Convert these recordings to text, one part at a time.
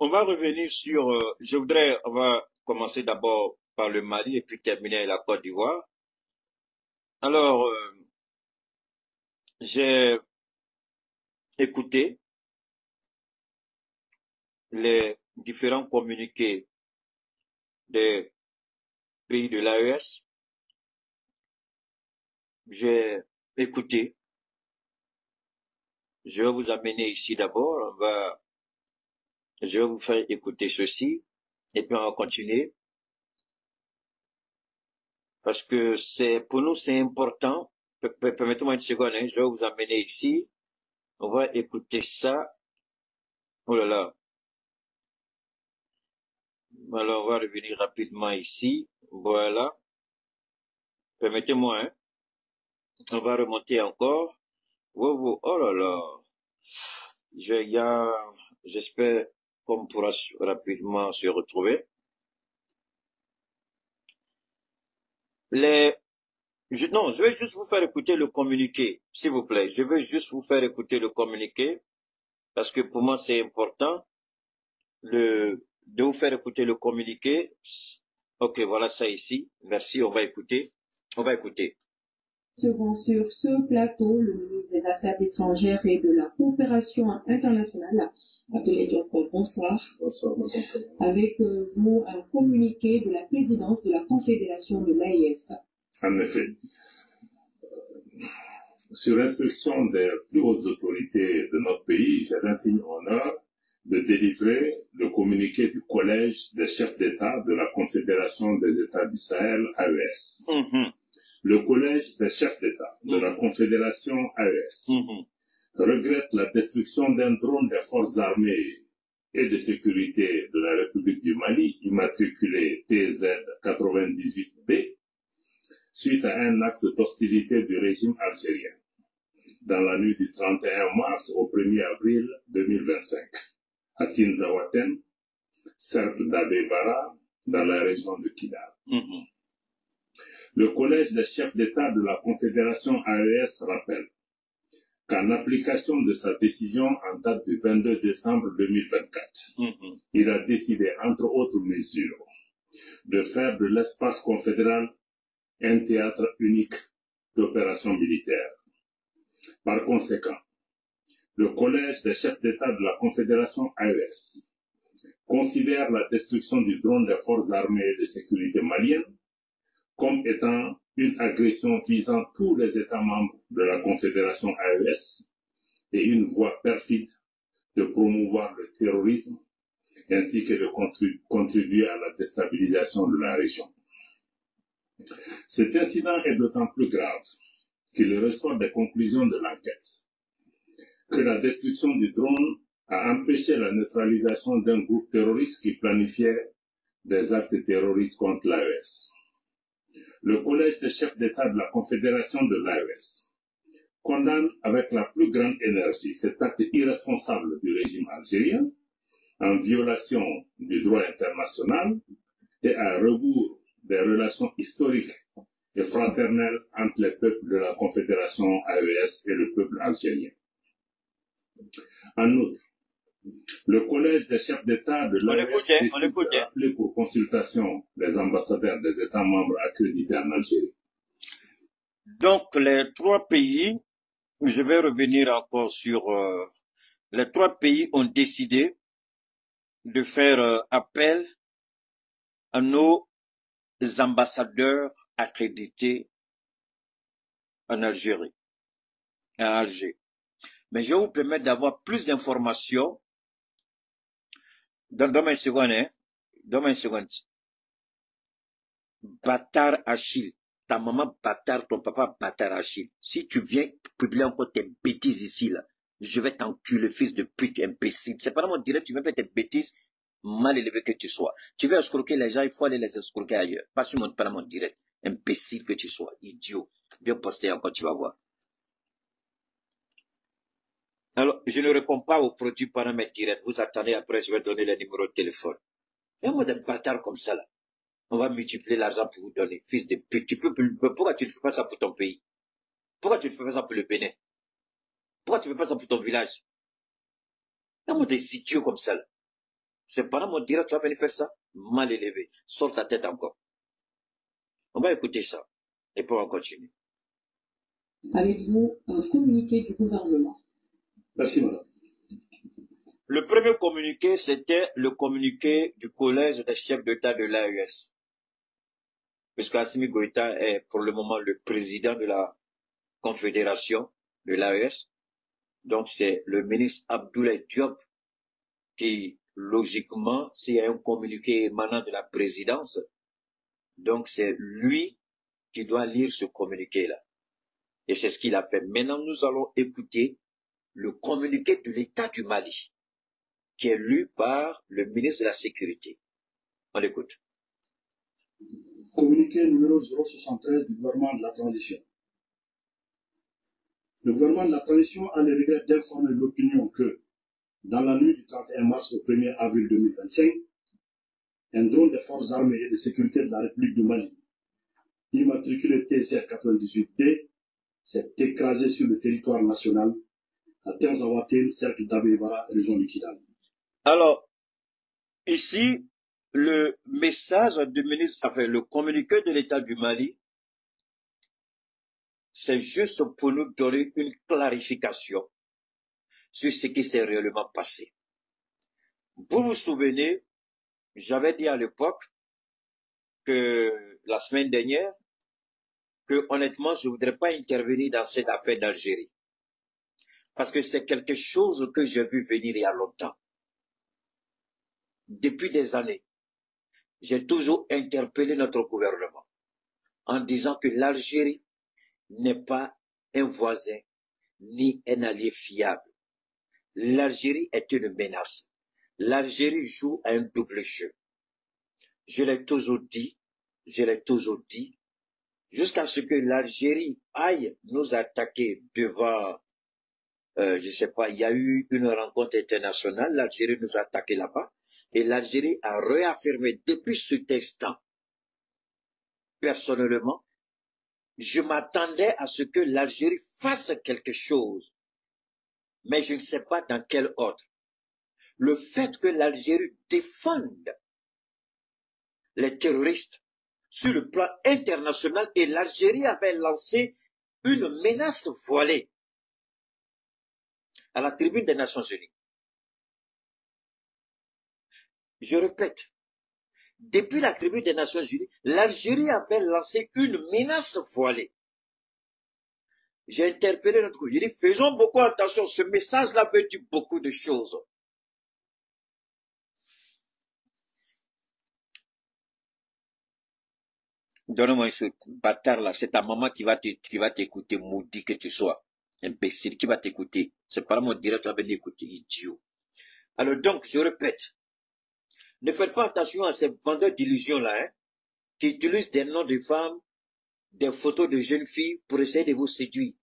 On va revenir sur, on va commencer d'abord par le Mali et puis terminer la Côte d'Ivoire. Alors, j'ai écouté les différents communiqués des pays de l'AES. J'ai écouté. Je vais vous amener ici d'abord. Je vais vous faire écouter ceci et puis on va continuer. Parce que pour nous, c'est important. Permettez-moi une seconde, hein, je vais vous amener ici. On va écouter ça. Oh là là. Alors, on va revenir rapidement ici. Voilà. Permettez-moi, hein. On va remonter encore. Wow. Oh là là. J'espère qu'on pourra rapidement se retrouver. Je vais juste vous faire écouter le communiqué, s'il vous plaît. Je vais juste vous faire écouter le communiqué, parce que pour moi, c'est important de vous faire écouter le communiqué. Ok, voilà ça ici. Merci, on va écouter. Seront sur ce plateau le ministre des Affaires étrangères et de la coopération internationale, Abdoulaye Diop. Bonsoir. Bonsoir. Avec vous, un communiqué de la présidence de la Confédération de l'AES. En effet, sur l'instruction des plus hautes autorités de notre pays, j'ai l'insigne honneur de délivrer le communiqué du Collège des chefs d'État de la Confédération des États du Sahel, AES. Le Collège des chefs d'État de la Confédération AES regrette la destruction d'un drone des forces armées et de sécurité de la République du Mali, immatriculé TZ98B, suite à un acte d'hostilité du régime algérien, dans la nuit du 31 mars au 1er avril 2025, à Tinzawaten, cercle d'Abebara, dans la région de Kidal. Le Collège des chefs d'État de la Confédération AES rappelle qu'en application de sa décision en date du 22 décembre 2024, il a décidé, entre autres mesures, de faire de l'espace confédéral un théâtre unique d'opérations militaires. Par conséquent, le Collège des chefs d'État de la Confédération AES considère la destruction du drone des forces armées et de sécurité maliennes comme étant une agression visant tous les États membres de la Confédération AES et une voie perfide de promouvoir le terrorisme ainsi que de contribuer à la déstabilisation de la région. Cet incident est d'autant plus grave qu'il ressort des conclusions de l'enquête que la destruction du drone a empêché la neutralisation d'un groupe terroriste qui planifiait des actes terroristes contre l'AES. Le Collège des chefs d'État de la Confédération de l'AES condamne avec la plus grande énergie cet acte irresponsable du régime algérien en violation du droit international et à rebours des relations historiques et fraternelles entre les peuples de la Confédération AES et le peuple algérien. En outre, le Collège des chefs d'État de l'AES décide de rappeler pour consultation les ambassadeurs des États membres accrédités en Algérie. Donc, les trois pays, je vais revenir encore sur... les trois pays ont décidé de faire appel à nos ambassadeurs accrédités en Algérie, à Alger. Mais je vais vous permettre d'avoir plus d'informations. Donne-moi une seconde, hein. Donne-moi une seconde. Bâtard Achille. Ta maman bâtard, ton papa bâtard Achille. Si tu viens publier encore tes bêtises ici, là, je vais t'enculer, fils de pute, imbécile. C'est pas dans mon direct, tu vas faire tes bêtises, mal élevé que tu sois. Tu veux escroquer les gens, il faut aller les escroquer ailleurs. Pas sur mon, pas dans mon direct. Imbécile que tu sois, idiot. Viens poster encore, tu vas voir. Alors, je ne réponds pas aux produits pendant mes directs. Vous attendez, après, je vais donner les numéros de téléphone. Il y a un mot de bâtard comme ça, là. On va multiplier l'argent pour vous donner. Fils de pute, pourquoi tu ne fais pas ça pour ton pays? Pourquoi tu ne fais pas ça pour le Bénin? Pourquoi tu ne fais pas ça pour ton village? Il y a un mot de idiots comme ça, là. Ses parents m'ont dit, tu vas venir faire ça? Mal élevé. Sors ta tête encore. On va écouter ça. Et puis on va continuer. Avez-vous un communiqué du gouvernement? Merci, madame. Le premier communiqué, c'était le communiqué du collège des chefs d'État de l'AES. Puisque Assimi Goïta est pour le moment le président de la confédération de l'AES. Donc c'est le ministre Abdoulaye Diop qui, logiquement, s'il y a un communiqué émanant de la présidence, donc c'est lui qui doit lire ce communiqué-là. Et c'est ce qu'il a fait. Maintenant, nous allons écouter le communiqué de l'État du Mali, qui est lu par le ministre de la Sécurité. On l'écoute. Communiqué numéro 073 du gouvernement de la transition. Le gouvernement de la transition a le regret d'informer l'opinion que, dans la nuit du 31 mars au 1er avril 2025, un drone des forces armées et de sécurité de la République du Mali, immatriculé TCR 98D, s'est écrasé sur le territoire national à Tenzawatène, cercle d'Abébara, région du Kidal. Alors, ici, le message du ministre, enfin, le communiqué de l'État du Mali, c'est juste pour nous donner une clarification sur ce qui s'est réellement passé. Vous vous souvenez, j'avais dit à l'époque que la semaine dernière, que honnêtement, je ne voudrais pas intervenir dans cette affaire d'Algérie. Parce que c'est quelque chose que j'ai vu venir il y a longtemps. Depuis des années, j'ai toujours interpellé notre gouvernement en disant que l'Algérie n'est pas un voisin ni un allié fiable. L'Algérie est une menace. L'Algérie joue à un double jeu. Je l'ai toujours dit, jusqu'à ce que l'Algérie aille nous attaquer devant, je sais pas, il y a eu une rencontre internationale, l'Algérie nous a attaqué là-bas, et l'Algérie a réaffirmé depuis cet instant. Personnellement, je m'attendais à ce que l'Algérie fasse quelque chose, mais je ne sais pas dans quel ordre. Le fait que l'Algérie défende les terroristes sur le plan international et l'Algérie avait lancé une menace voilée à la tribune des Nations Unies. Je répète, depuis la tribune des Nations Unies, l'Algérie avait lancé une menace voilée. J'ai interpellé notre gouvernement. J'ai dit, faisons beaucoup attention, ce message-là veut dire beaucoup de choses. Donne-moi ce bâtard là, c'est ta maman qui va t'écouter, maudit que tu sois. Imbécile, qui va t'écouter. C'est pas mon direct, tu vas venir écouter, idiot. Alors donc, je répète, ne faites pas attention à ces vendeurs d'illusions là, hein, qui utilisent des noms de femmes, des photos de jeunes filles pour essayer de vous séduire.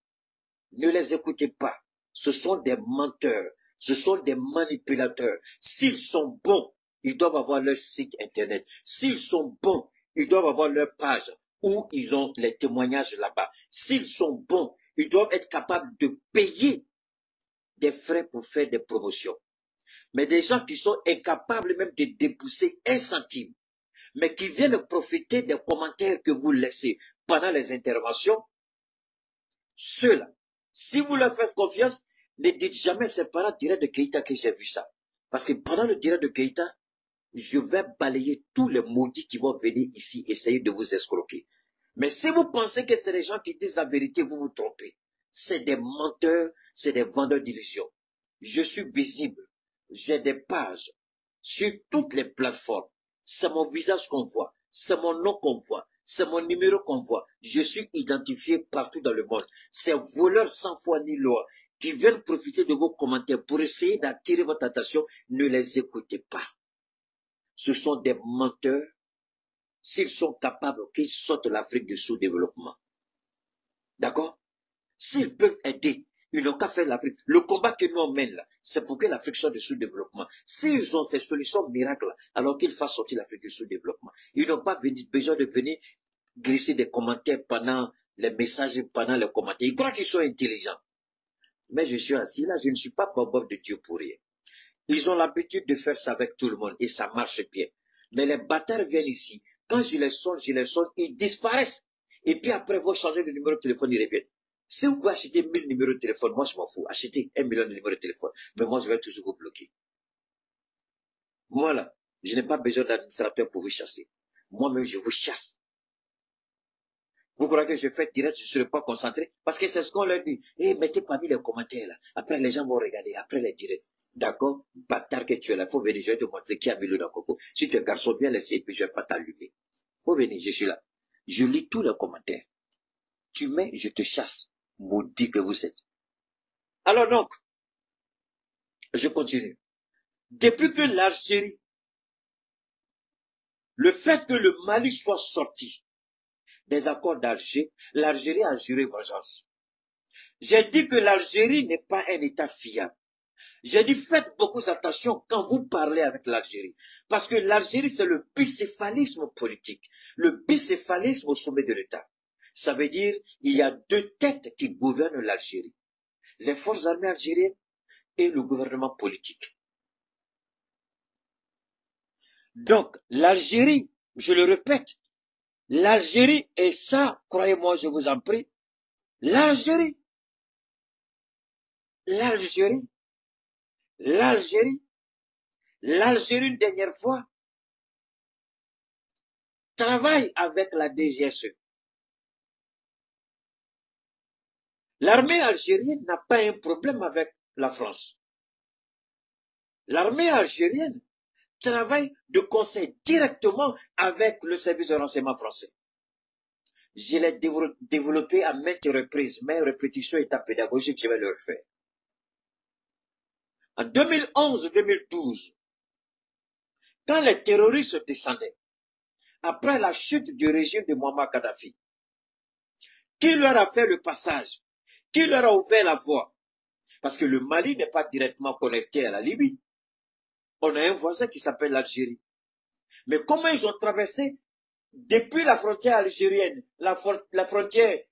Ne les écoutez pas. Ce sont des menteurs, ce sont des manipulateurs. S'ils sont bons, ils doivent avoir leur site internet. S'ils sont bons, ils doivent avoir leur page où ils ont les témoignages là-bas. S'ils sont bons, ils doivent être capables de payer des frais pour faire des promotions. Mais des gens qui sont incapables même de débourser un centime, mais qui viennent profiter des commentaires que vous laissez pendant les interventions, ceux-là, si vous leur faites confiance, ne dites jamais c'est pendant le direct de Keïta que j'ai vu ça. Parce que pendant le direct de Keïta, je vais balayer tous les maudits qui vont venir ici essayer de vous escroquer. Mais si vous pensez que c'est les gens qui disent la vérité, vous vous trompez. C'est des menteurs, c'est des vendeurs d'illusions. Je suis visible. J'ai des pages sur toutes les plateformes. C'est mon visage qu'on voit. C'est mon nom qu'on voit. C'est mon numéro qu'on voit. Je suis identifié partout dans le monde. Ces voleurs sans foi ni loi qui viennent profiter de vos commentaires pour essayer d'attirer votre attention, ne les écoutez pas. Ce sont des menteurs. S'ils sont capables, qu'ils sortent de l'Afrique du sous-développement. D'accord? S'ils peuvent aider, ils n'ont qu'à faire l'Afrique. Le combat que nous on mène là, c'est pour que l'Afrique soit du sous-développement. S'ils ont ces solutions miracles, alors qu'ils fassent sortir l'Afrique du sous-développement. Ils n'ont pas besoin de venir glisser des commentaires pendant les messages, pendant les commentaires. Ils croient qu'ils sont intelligents. Mais je suis assis là, je ne suis pas Bob de Dieu pour rien. Ils ont l'habitude de faire ça avec tout le monde et ça marche bien. Mais les bâtards viennent ici. Quand je les sonne, ils disparaissent. Et puis après, vous changez de numéro de téléphone, ils reviennent. Si vous pouvez acheter 1000 numéros de téléphone, moi je m'en fous. Achetez 1 million de numéros de téléphone. Mais moi, je vais toujours vous bloquer. Moi là, je n'ai pas besoin d'administrateur pour vous chasser. Moi-même, je vous chasse. Vous croyez que je fais direct, je ne serai pas concentré? Parce que c'est ce qu'on leur dit. Eh, mettez pas mis les commentaires là. Après, les gens vont regarder. Après, les directs. D'accord? Bâtard que tu es là. Faut venir, je vais te montrer qui a mis le dans coco. Si tu es garçon, bien laissé, et puis je vais pas t'allumer. Faut venir, je suis là. Je lis tous les commentaires. Tu mets, je te chasse. Maudit que vous êtes. Alors donc, je continue. Depuis que l'Algérie, le fait que le Mali soit sorti des accords d'Alger, l'Algérie a juré vengeance. J'ai dit que l'Algérie n'est pas un État fiable. J'ai dit faites beaucoup attention quand vous parlez avec l'Algérie. Parce que l'Algérie, c'est le bicéphalisme politique. Le bicéphalisme au sommet de l'État. Ça veut dire il y a deux têtes qui gouvernent l'Algérie. Les forces armées algériennes et le gouvernement politique. Donc, l'Algérie, je le répète, l'Algérie, et ça, croyez-moi, je vous en prie, l'Algérie, une dernière fois, travaille avec la DGSE. L'armée algérienne n'a pas un problème avec la France. L'armée algérienne travaille de concert directement avec le service de renseignement français. Je l'ai développé à maintes reprises, mais répétition état pédagogique, je vais le refaire. En 2011-2012, quand les terroristes descendaient, après la chute du régime de Muammar Kadhafi, qui leur a fait le passage, qui leur a ouvert la voie, parce que le Mali n'est pas directement connecté à la Libye. On a un voisin qui s'appelle l'Algérie. Mais comment ils ont traversé depuis la frontière algérienne, la frontière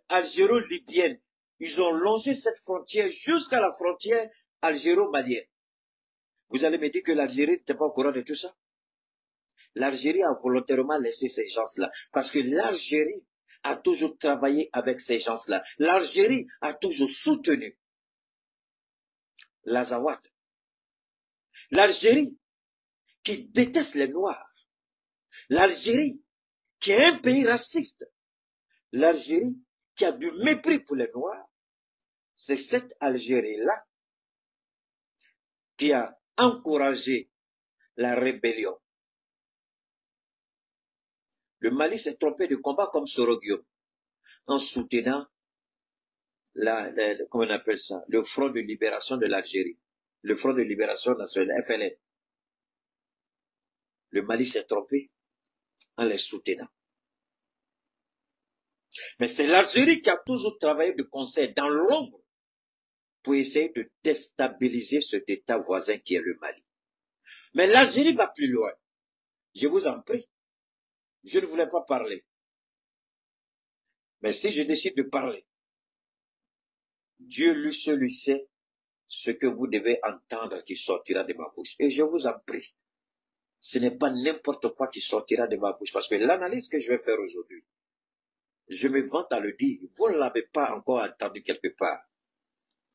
algéro-libyenne, ils ont longé cette frontière jusqu'à la frontière algéro-malienne. Vous allez me dire que l'Algérie n'était pas au courant de tout ça? L'Algérie a volontairement laissé ces gens-là, parce que l'Algérie a toujours travaillé avec ces gens-là. L'Algérie a toujours soutenu l'Azawad. L'Algérie qui déteste les Noirs. L'Algérie qui est un pays raciste. L'Algérie qui a du mépris pour les Noirs. C'est cette Algérie-là qui a encouragé la rébellion. Le Mali s'est trompé de combat comme Sorogio en soutenant comment on appelle ça, le Front de libération de l'Algérie, le Front de libération nationale, FLN. Le Mali s'est trompé en les soutenant. Mais c'est l'Algérie qui a toujours travaillé de concert dans l'ombre pour essayer de déstabiliser cet État voisin qui est le Mali. Mais l'Algérie va plus loin. Je vous en prie. Je ne voulais pas parler. Mais si je décide de parler, Dieu lui seul sait ce que vous devez entendre qui sortira de ma bouche. Et je vous en prie. Ce n'est pas n'importe quoi qui sortira de ma bouche. Parce que l'analyse que je vais faire aujourd'hui, je me vante à le dire. Vous ne l'avez pas encore entendu quelque part.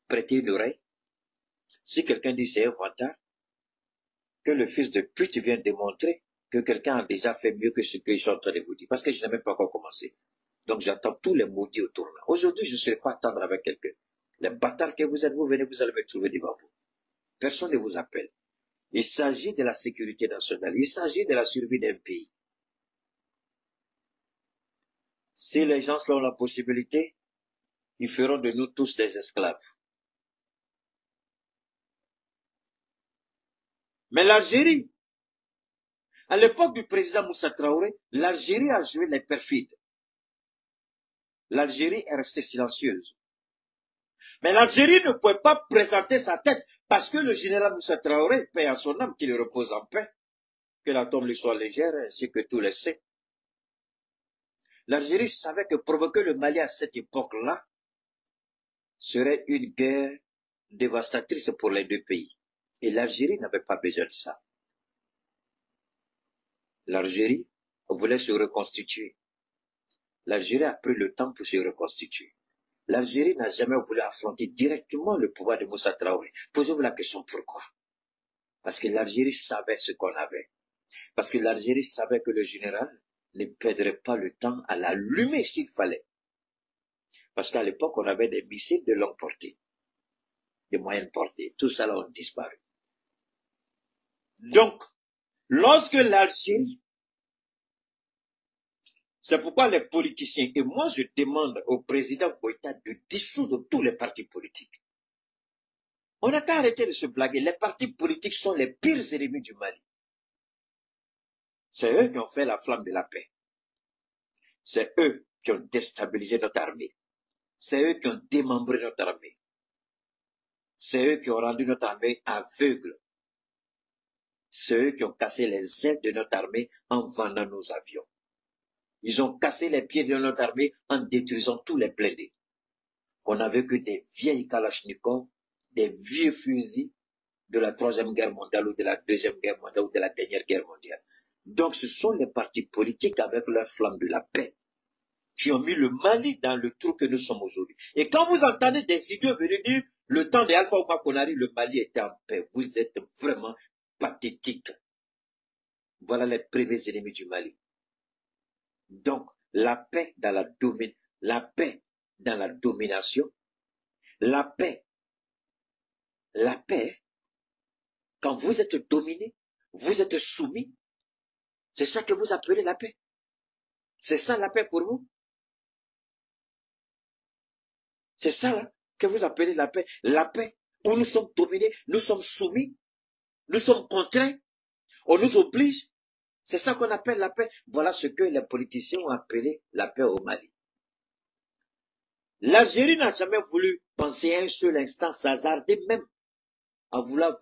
Prêtez une oreille. Si quelqu'un dit c'est un vantard, que le fils de pute vient démontrer que quelqu'un a déjà fait mieux que ce que je suis en train de vous dire. Parce que je n'ai même pas encore commencé. Donc j'entends tous les maudits autour de moi. Aujourd'hui, je ne serai pas attendre avec quelqu'un. Les bâtards que vous êtes, vous venez, vous allez me trouver devant vous. Personne ne vous appelle. Il s'agit de la sécurité nationale. Il s'agit de la survie d'un pays. Si les gens ont la possibilité, ils feront de nous tous des esclaves. Mais l'Algérie, à l'époque du président Moussa Traoré, l'Algérie a joué les perfides. L'Algérie est restée silencieuse. Mais l'Algérie ne pouvait pas présenter sa tête parce que le général Moussa Traoré, paix à son âme, qu'il repose en paix, que la tombe lui soit légère, ainsi que tous les saints. L'Algérie savait que provoquer le Mali à cette époque-là serait une guerre dévastatrice pour les deux pays. Et l'Algérie n'avait pas besoin de ça. L'Algérie voulait se reconstituer. L'Algérie a pris le temps pour se reconstituer. L'Algérie n'a jamais voulu affronter directement le pouvoir de Moussa Traoré. Posez-vous la question pourquoi? Parce que l'Algérie savait ce qu'on avait. Parce que l'Algérie savait que le général ne perdrait pas le temps à l'allumer s'il fallait. Parce qu'à l'époque, on avait des missiles de longue portée, de moyenne portée. Tout ça là a disparu. Donc, lorsque l'Algérie, c'est pourquoi les politiciens, et moi je demande au président Goïta de dissoudre tous les partis politiques. On n'a qu'à arrêter de se blaguer. Les partis politiques sont les pires ennemis du Mali. C'est eux qui ont fait la flamme de la paix. C'est eux qui ont déstabilisé notre armée. C'est eux qui ont démembré notre armée. C'est eux qui ont rendu notre armée aveugle. C'est eux qui ont cassé les ailes de notre armée en vendant nos avions. Ils ont cassé les pieds de notre armée en détruisant tous les blindés. On n'avait que des vieilles Kalachnikov, des vieux fusils de la Troisième Guerre mondiale ou de la Deuxième Guerre mondiale ou de la dernière Guerre mondiale. Donc ce sont les partis politiques avec leur flamme de la paix qui ont mis le Mali dans le trou que nous sommes aujourd'hui. Et quand vous entendez des idiots venir dire le temps d'Alpha Ouma Konari, le Mali était en paix, vous êtes vraiment pathétique. Voilà les premiers ennemis du Mali. Donc, la paix dans la domination, la paix, quand vous êtes dominé, vous êtes soumis, c'est ça que vous appelez la paix. C'est ça la paix pour vous. C'est ça là, que vous appelez la paix. La paix où nous sommes dominés, nous sommes soumis, nous sommes contraints, on nous oblige. C'est ça qu'on appelle la paix. Voilà ce que les politiciens ont appelé la paix au Mali. L'Algérie n'a jamais voulu penser un seul instant, s'hasarder même à vouloir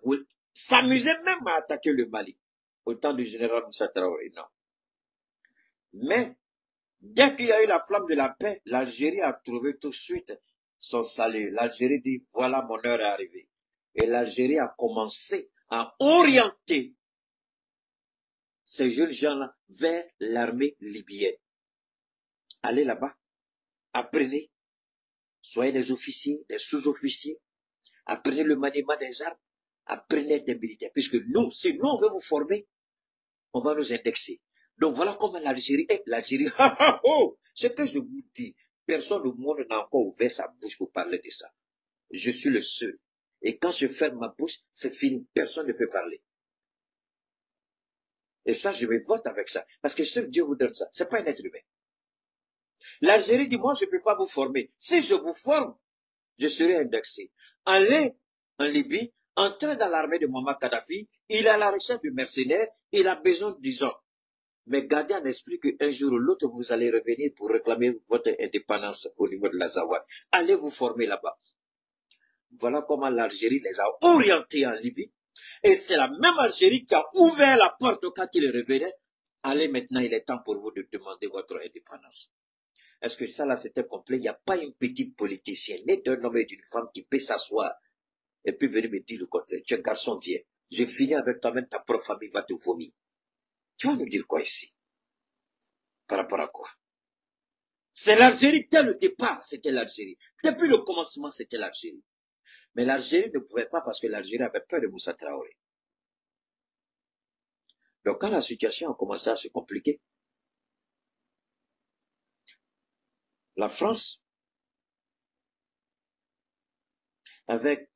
s'amuser même à attaquer le Mali. Au temps du général Moussa Traoré, non. Mais, dès qu'il y a eu la flamme de la paix, l'Algérie a trouvé tout de suite son salut. L'Algérie dit, voilà mon heure est arrivée. Et l'Algérie a commencé à orienter ces jeunes gens-là vers l'armée libyenne. Allez là-bas, apprenez, soyez des officiers, des sous-officiers, apprenez le maniement des armes, apprenez des militaires, puisque nous, si nous on veut vous former, on va nous indexer. Donc voilà comment l'Algérie est. L'Algérie, ce que je vous dis, personne au monde n'a encore ouvert sa bouche pour parler de ça. Je suis le seul. Et quand je ferme ma bouche, c'est fini. Personne ne peut parler. Et ça, je me vote avec ça. Parce que seul Dieu vous donne ça. C'est pas un être humain. L'Algérie dit, moi, je ne peux pas vous former. Si je vous forme, je serai indexé. Allez en Libye, entrez dans l'armée de Muammar Kadhafi, il a la recherche du mercenaire, il a besoin de 10 ans. Mais gardez en esprit qu'un jour ou l'autre, vous allez revenir pour réclamer votre indépendance au niveau de l'Azawad. Allez vous former là-bas. Voilà comment l'Algérie les a orientés en Libye. Et c'est la même Algérie qui a ouvert la porte quand ils revenaient. Allez, maintenant, il est temps pour vous de demander votre indépendance. Est-ce que ça, là, c'était complet? Il n'y a pas une petite politicienne, né d'un homme et d'une femme qui peut s'asseoir et puis venir me dire le contraire. Tu es un garçon, viens. Je finis avec toi-même, ta propre famille va te vomir. Tu vas nous dire quoi ici? Par rapport à quoi? C'est l'Algérie. Dès le départ, c'était l'Algérie. Depuis le commencement, c'était l'Algérie. Mais l'Algérie ne pouvait pas parce que l'Algérie avait peur de Moussa Traoré. Donc quand la situation a commencé à se compliquer, la France, avec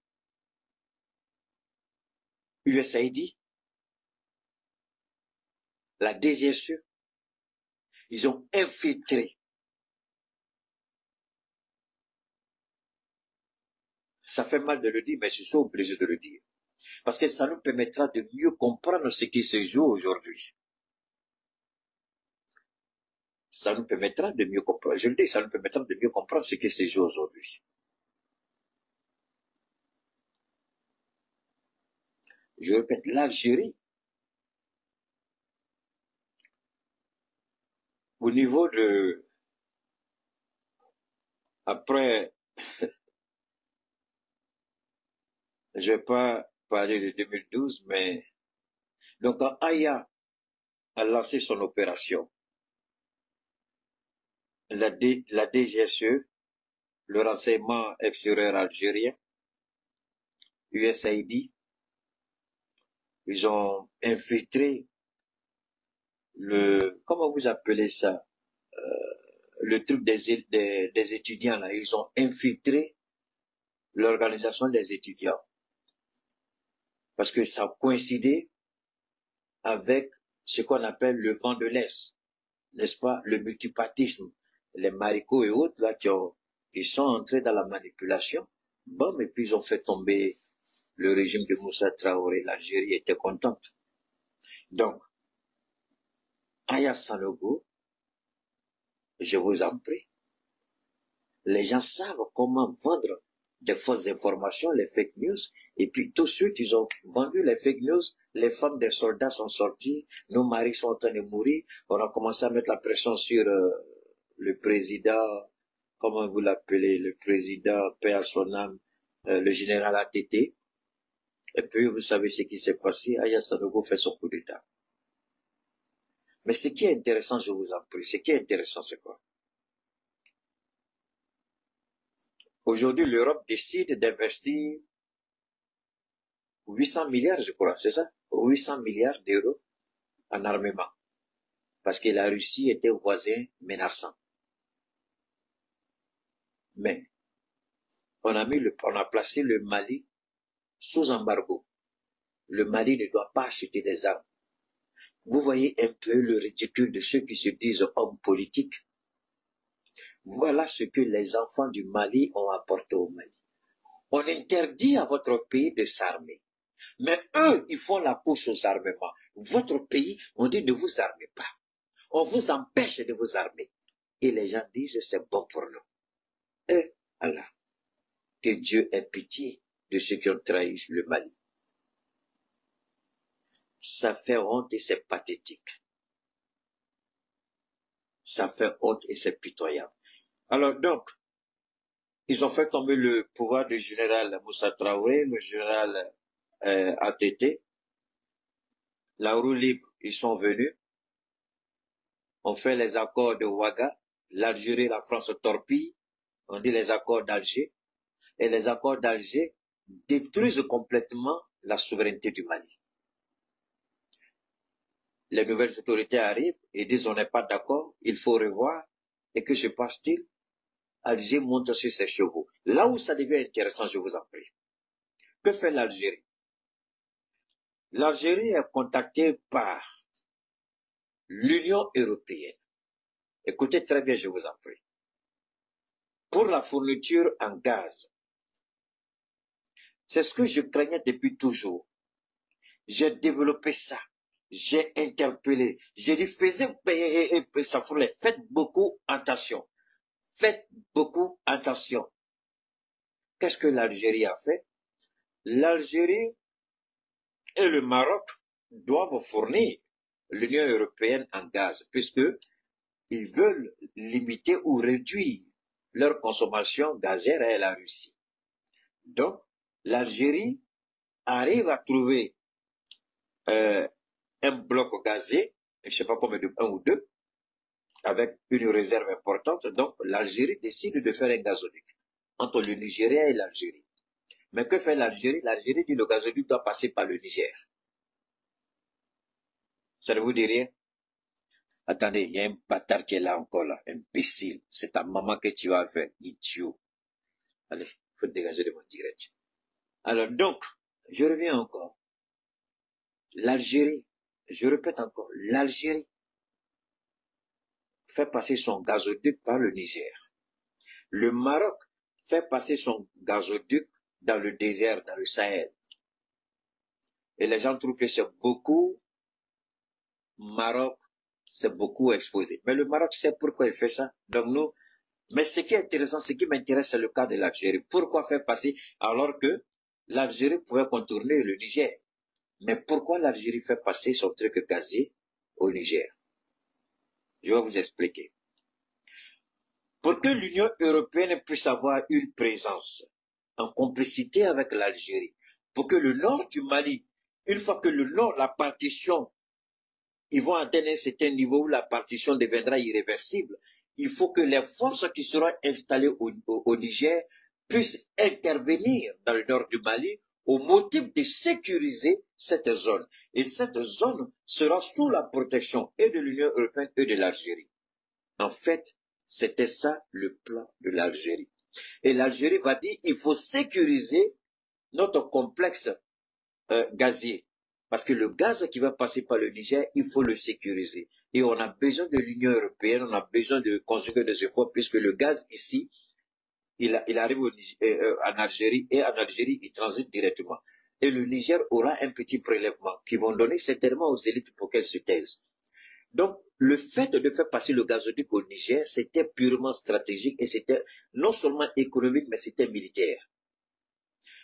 USAID, la DGSE, ils ont infiltré. Ça fait mal de le dire, mais je suis obligé de le dire. Parce que ça nous permettra de mieux comprendre ce qui se joue aujourd'hui. Ça nous permettra de mieux comprendre. Je le dis, ça nous permettra de mieux comprendre ce qui se joue aujourd'hui. Je répète, l'Algérie, au niveau de... Après, je vais pas parler de 2012, mais donc quand Aya a lancé son opération, la DGSE, le renseignement extérieur algérien, USAID, ils ont infiltré comment vous appelez ça, le truc des étudiants là, ils ont infiltré l'organisation des étudiants. Parce que ça coïncidait avec ce qu'on appelle le vent de l'Est, n'est-ce pas, le multipartisme, les maricots et autres là qui sont entrés dans la manipulation. Bon, et puis ils ont fait tomber le régime de Moussa Traoré. L'Algérie était contente. Donc, Aya Sanogo, je vous en prie, les gens savent comment vendre des fausses informations, les fake news, et puis tout de suite, ils ont vendu les fake news, les femmes des soldats sont sorties, nos maris sont en train de mourir, on a commencé à mettre la pression sur le président, comment vous l'appelez, le président, paix à son âme, le général ATT, et puis vous savez ce qui s'est passé, Aya Sanogo fait son coup d'État. Mais ce qui est intéressant, je vous en prie, ce qui est intéressant, c'est quoi? Aujourd'hui, l'Europe décide d'investir 800 milliards, je crois, c'est ça? 800 milliards d'euros en armement. Parce que la Russie était voisin menaçant. Mais, on a placé le Mali sous embargo. Le Mali ne doit pas acheter des armes. Vous voyez un peu le ridicule de ceux qui se disent hommes politiques. Voilà ce que les enfants du Mali ont apporté au Mali. On interdit à votre pays de s'armer. Mais eux, ils font la course aux armements. Votre pays, on dit ne vous armez pas. On vous empêche de vous armer. Et les gens disent c'est bon pour nous. Et Allah, que Dieu ait pitié de ceux qui ont trahi le Mali. Ça fait honte et c'est pathétique. Ça fait honte et c'est pitoyable. Alors donc, ils ont fait tomber le pouvoir du général Moussa Traoré, le général ATT. La roue libre, ils sont venus. On fait les accords de Ouaga. L'Algérie, la France torpille. On dit les accords d'Alger. Et les accords d'Alger détruisent complètement la souveraineté du Mali. Les nouvelles autorités arrivent et disent on n'est pas d'accord, il faut revoir. Et que se passe-t-il? Alger monte sur ses chevaux. Là où ça devient intéressant, je vous en prie. Que fait l'Algérie? L'Algérie est contactée par l'Union européenne. Écoutez très bien, je vous en prie. Pour la fourniture en gaz. C'est ce que je craignais depuis toujours. J'ai développé ça. J'ai interpellé. J'ai dit, faites beaucoup attention. Faites beaucoup attention. Qu'est-ce que l'Algérie a fait? L'Algérie et le Maroc doivent fournir l'Union européenne en gaz, puisque ils veulent limiter ou réduire leur consommation gazière à la Russie. Donc, l'Algérie arrive à trouver un bloc gazier, je ne sais pas combien de, un ou deux, avec une réserve importante. Donc, l'Algérie décide de faire un gazoduc entre le Nigeria et l'Algérie. Mais que fait l'Algérie? L'Algérie dit que le gazoduc doit passer par le Niger. Ça ne vous dit rien? Attendez, il y a un bâtard qui est là encore là, imbécile. C'est ta maman que tu vas faire, idiot. Allez, faut te dégager de mon direct. Alors donc, je reviens encore. L'Algérie, je répète encore, l'Algérie fait passer son gazoduc par le Niger. Le Maroc fait passer son gazoduc dans le désert, dans le Sahel. Et les gens trouvent que c'est beaucoup. Maroc, c'est beaucoup exposé. Mais le Maroc sait pourquoi il fait ça. Donc nous, mais ce qui est intéressant, ce qui m'intéresse, c'est le cas de l'Algérie. Pourquoi faire passer alors que l'Algérie pouvait contourner le Niger? Mais pourquoi l'Algérie fait passer son truc gazier au Niger? Je vais vous expliquer. Pour que l'Union européenne puisse avoir une présence en complicité avec l'Algérie, pour que le nord du Mali, une fois que le nord, la partition, ils vont atteindre un certain niveau où la partition deviendra irréversible, il faut que les forces qui seront installées au Niger puissent intervenir dans le nord du Mali au motif de sécuriser cette zone. Et cette zone sera sous la protection et de l'Union européenne et de l'Algérie. En fait, c'était ça le plan de l'Algérie. Et l'Algérie va dire, il faut sécuriser notre complexe gazier. Parce que le gaz qui va passer par le Niger, il faut le sécuriser. Et on a besoin de l'Union européenne, on a besoin de conjuguer des efforts, puisque le gaz ici, il arrive en Algérie, et en Algérie, il transite directement. Et le Niger aura un petit prélèvement qui vont donner certainement aux élites pour qu'elles se taisent. Donc, le fait de faire passer le gazoduc au Niger, c'était purement stratégique et c'était non seulement économique, mais c'était militaire.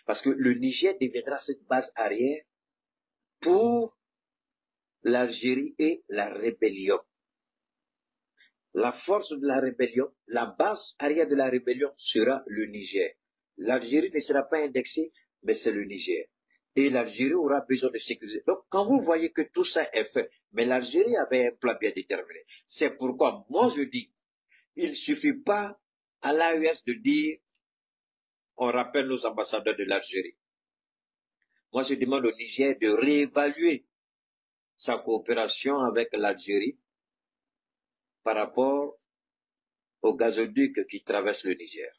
Parce que le Niger deviendra cette base arrière pour l'Algérie et la rébellion. La force de la rébellion, la base arrière de la rébellion sera le Niger. L'Algérie ne sera pas indexée, mais c'est le Niger. Et l'Algérie aura besoin de sécuriser. Donc, quand vous voyez que tout ça est fait, mais l'Algérie avait un plan bien déterminé. C'est pourquoi, moi je dis, il ne suffit pas à l'AES de dire, on rappelle nos ambassadeurs de l'Algérie. Moi je demande au Niger de réévaluer sa coopération avec l'Algérie par rapport au gazoduc qui traverse le Niger.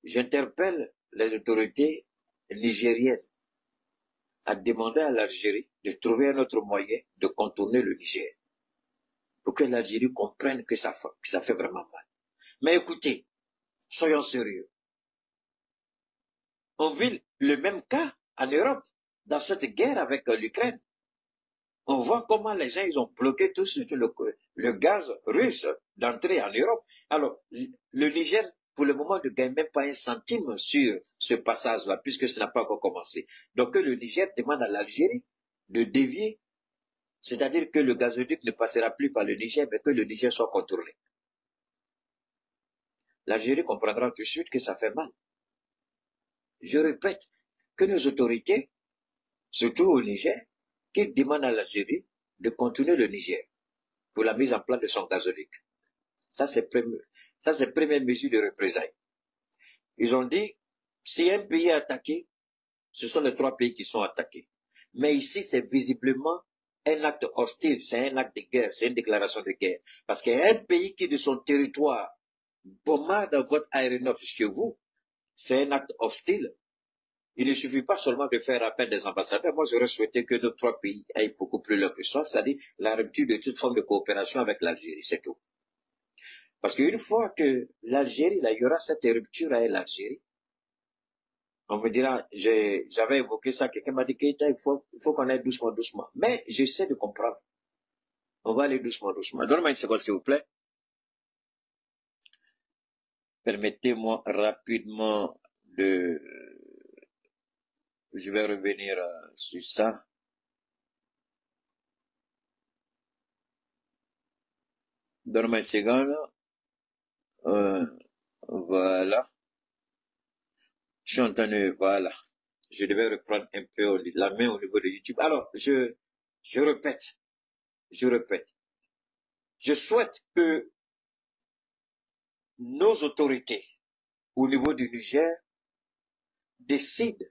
J'interpelle les autorités nigériennes à demander à l'Algérie de trouver un autre moyen de contourner le Niger pour que l'Algérie comprenne que ça fait vraiment mal. Mais écoutez, soyons sérieux. On vit le même cas en Europe, dans cette guerre avec l'Ukraine. On voit comment les gens, ils ont bloqué tout ce le gaz russe d'entrée en Europe. Alors, le Niger, pour le moment, ne gagne même pas un centime sur ce passage-là, puisque ça n'a pas encore commencé. Donc, le Niger demande à l'Algérie de dévier, c'est-à-dire que le gazoduc ne passera plus par le Niger, mais que le Niger soit contourné. L'Algérie comprendra tout de suite que ça fait mal. Je répète que nos autorités, surtout au Niger, qui demandent à l'Algérie de contourner le Niger pour la mise en place de son gazoduc. Ça, c'est première mesure de représailles. Ils ont dit, si un pays est attaqué, ce sont les 3 pays qui sont attaqués. Mais ici, c'est visiblement un acte hostile, c'est un acte de guerre, c'est une déclaration de guerre. Parce qu'un pays qui, de son territoire, bombarde votre aéronef chez vous, c'est un acte hostile. Il ne suffit pas seulement de faire appel des ambassadeurs. Moi, j'aurais souhaité que nos 3 pays aillent beaucoup plus loin que ça, c'est-à-dire la rupture de toute forme de coopération avec l'Algérie, c'est tout. Parce qu'une fois que l'Algérie, là, il y aura cette rupture avec l'Algérie, on me dira, j'avais évoqué ça, quelqu'un m'a dit qu'il faut qu'on aille doucement, doucement. Mais j'essaie de comprendre. On va aller doucement, doucement. Donne-moi une seconde, s'il vous plaît. Permettez-moi rapidement de... Je vais revenir sur ça. Donne-moi une seconde. Voilà. Je suis en train de... Voilà. Je devais reprendre un peu la main au niveau de YouTube. Alors, je répète. Je souhaite que nos autorités au niveau du Niger décident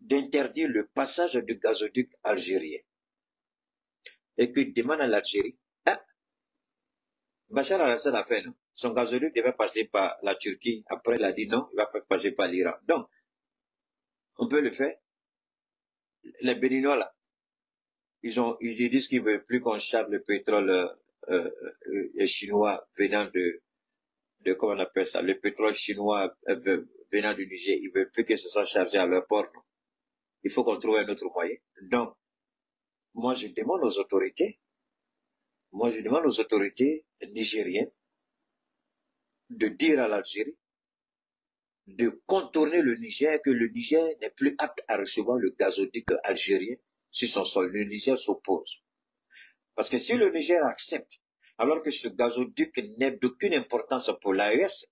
d'interdire le passage du gazoduc algérien. Et qu'ils demandent à l'Algérie, Bachar al-Assad a fait, non? Son gazoduc devait passer par la Turquie. Après, il a dit non, il va passer par l'Iran. Donc, on peut le faire. Les Béninois, là, ils disent qu'ils ne veulent plus qu'on charge le pétrole chinois venant de comment on appelle ça, le pétrole chinois venant du Niger. Ils ne veulent plus que ce soit chargé à leur port. Non? Il faut qu'on trouve un autre moyen. Donc, moi, je demande aux autorités nigériennes de dire à l'Algérie de contourner le Niger, que le Niger n'est plus apte à recevoir le gazoduc algérien sur son sol. Le Niger s'oppose. Parce que si le Niger accepte, alors que ce gazoduc n'est d'aucune importance pour l'AES,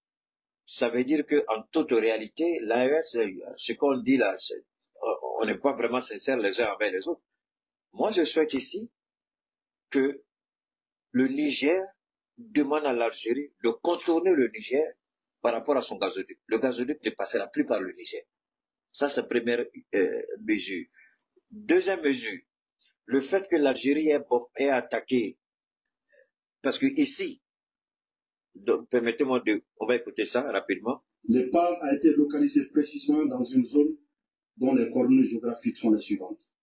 ça veut dire qu'en toute réalité, l'AES, ce qu'on dit là, on n'est pas vraiment sincère les uns avec les autres. Moi, je souhaite ici que le Niger demande à l'Algérie de contourner le Niger par rapport à son gazoduc. Le gazoduc ne passera plus par le Niger. Ça, c'est la première mesure. Deuxième mesure, le fait que l'Algérie ait attaqué, parce que ici, permettez-moi on va écouter ça rapidement. L'épave a été localisée précisément dans une zone dont les coordonnées géographiques sont les suivantes.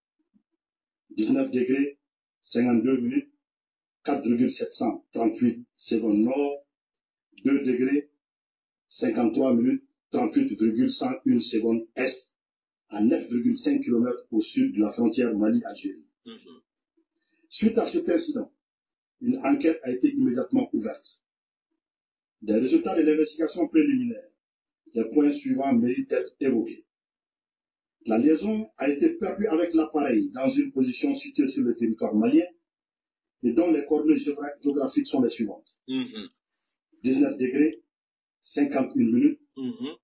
19 degrés, 52 minutes, 4,738 secondes nord, 2 degrés, 53 minutes, 38,101 secondes est, à 9,5 km au sud de la frontière Mali-Algérie. Suite à cet incident, une enquête a été immédiatement ouverte. Des résultats de l'investigation préliminaire, les points suivants méritent d'être évoqués. La liaison a été perdue avec l'appareil dans une position située sur le territoire malien et dont les coordonnées géographiques sont les suivantes. 19 degrés, 51 minutes,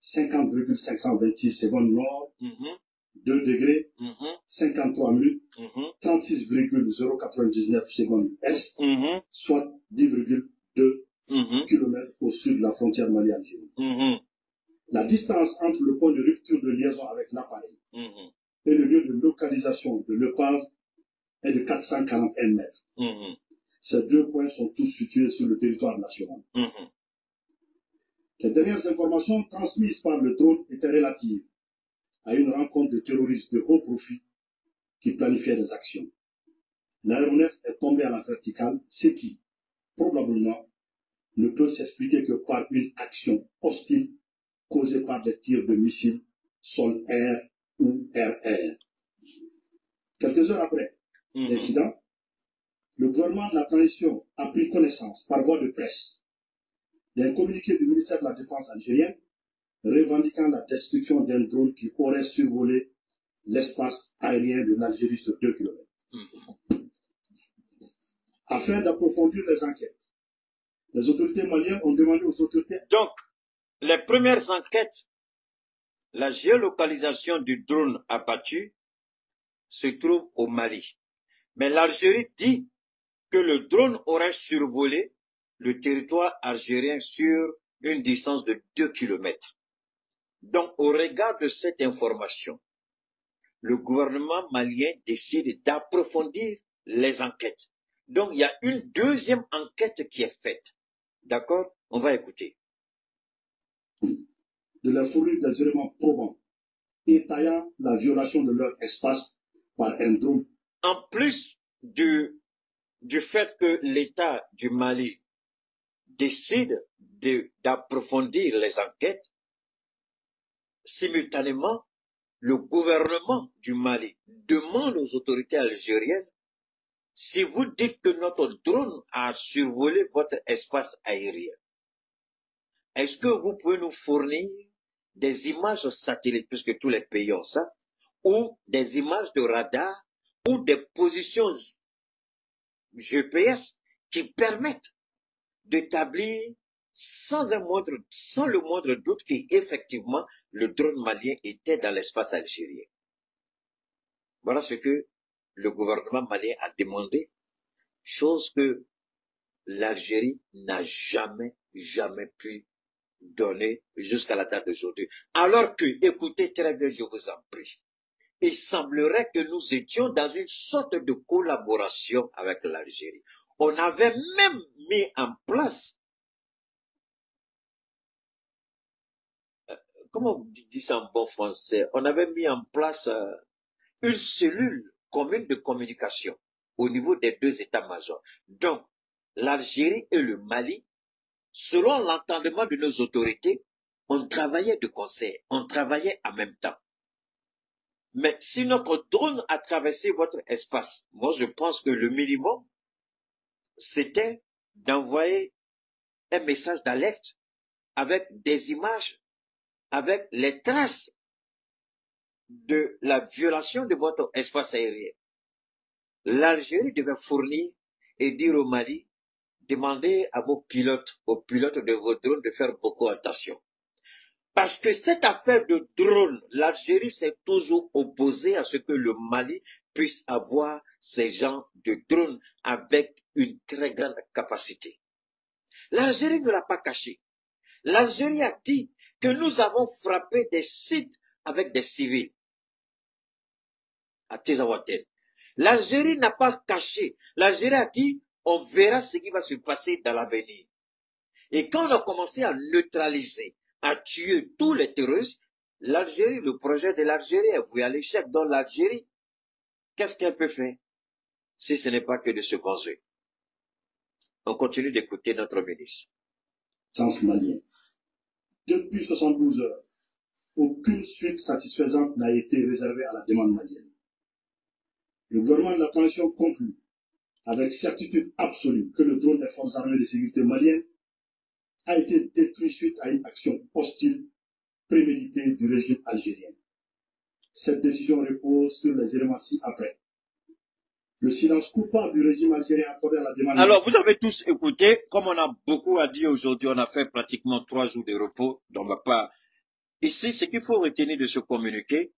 50,526 secondes nord, 2 degrés, 53 minutes, 36,099 secondes est, soit 10,2 km au sud de la frontière Mali-Algérie. La distance entre le point de rupture de liaison avec l'appareil et le lieu de localisation de l'épave est de 441 mètres. Ces deux points sont tous situés sur le territoire national. Les dernières informations transmises par le drone étaient relatives à une rencontre de terroristes de haut profit qui planifiaient des actions. L'aéronef est tombé à la verticale, ce qui, probablement, ne peut s'expliquer que par une action hostile causée par des tirs de missiles sol-air ou air-air. Quelques heures après l'incident, le gouvernement de la transition a pris connaissance par voie de presse d'un communiqué du ministère de la Défense algérien revendiquant la destruction d'un drone qui aurait survolé l'espace aérien de l'Algérie sur 2 km. Afin d'approfondir les enquêtes, les autorités maliennes ont demandé aux autorités... Donc, les premières enquêtes, la géolocalisation du drone abattu se trouve au Mali. Mais l'Algérie dit que le drone aurait survolé le territoire algérien sur une distance de 2 km. Donc, au regard de cette information, le gouvernement malien décide d'approfondir les enquêtes. Donc, il y a une deuxième enquête qui est faite. D'accord? On va écouter. De leur fournir des éléments probants, étayant la violation de leur espace par un drone. En plus du fait que l'État du Mali décide d'approfondir les enquêtes, simultanément, le gouvernement du Mali demande aux autorités algériennes, si vous dites que notre drone a survolé votre espace aérien, est-ce que vous pouvez nous fournir des images satellites, puisque tous les pays ont ça, ou des images de radar, ou des positions GPS qui permettent d'établir sans le moindre doute qu'effectivement le drone malien était dans l'espace algérien. Voilà ce que le gouvernement malien a demandé, chose que l'Algérie n'a jamais pu donner jusqu'à la date d'aujourd'hui. Alors que, écoutez très bien, je vous en prie, il semblerait que nous étions dans une sorte de collaboration avec l'Algérie. On avait même mis en place, comment on dit ça en bon français, on avait mis en place une cellule commune de communication au niveau des deux états-majors. Donc, l'Algérie et le Mali, selon l'entendement de nos autorités, on travaillait de concert, on travaillait en même temps. Mais si notre drone a traversé votre espace, moi je pense que le minimum, c'était d'envoyer un message d'alerte avec des images, avec les traces de la violation de votre espace aérien. L'Algérie devait fournir et dire au Mali, demandez à vos pilotes, aux pilotes de vos drones de faire beaucoup attention. Parce que cette affaire de drone, l'Algérie s'est toujours opposée à ce que le Mali puisse avoir ces gens de drone avec une très grande capacité. L'Algérie ne l'a pas caché. L'Algérie a dit que nous avons frappé des sites avec des civils à Tezawaten. L'Algérie n'a pas caché. L'Algérie a dit, on verra ce qui va se passer dans l'avenir. Et quand on a commencé à neutraliser, à tuer tous les terroristes, l'Algérie, le projet de l'Algérie est voué à l'échec. Dans l'Algérie, qu'est-ce qu'elle peut faire si ce n'est pas que de se venger? On continue d'écouter notre ministre. Sens malien. Depuis 72 heures, aucune suite satisfaisante n'a été réservée à la demande malienne. Le gouvernement de la transition conclut avec certitude absolue que le drone des forces armées de sécurité maliennes a été détruit suite à une action hostile préméditée du régime algérien. Cette décision repose sur les éléments ci-après. Le silence coupable du régime algérien accordé à la demande... Alors, vous avez tous écouté, comme on a beaucoup à dire aujourd'hui, on a fait pratiquement 3 jours de repos, donc on va pas... Ici, ce qu'il faut retenir de ce communiqué,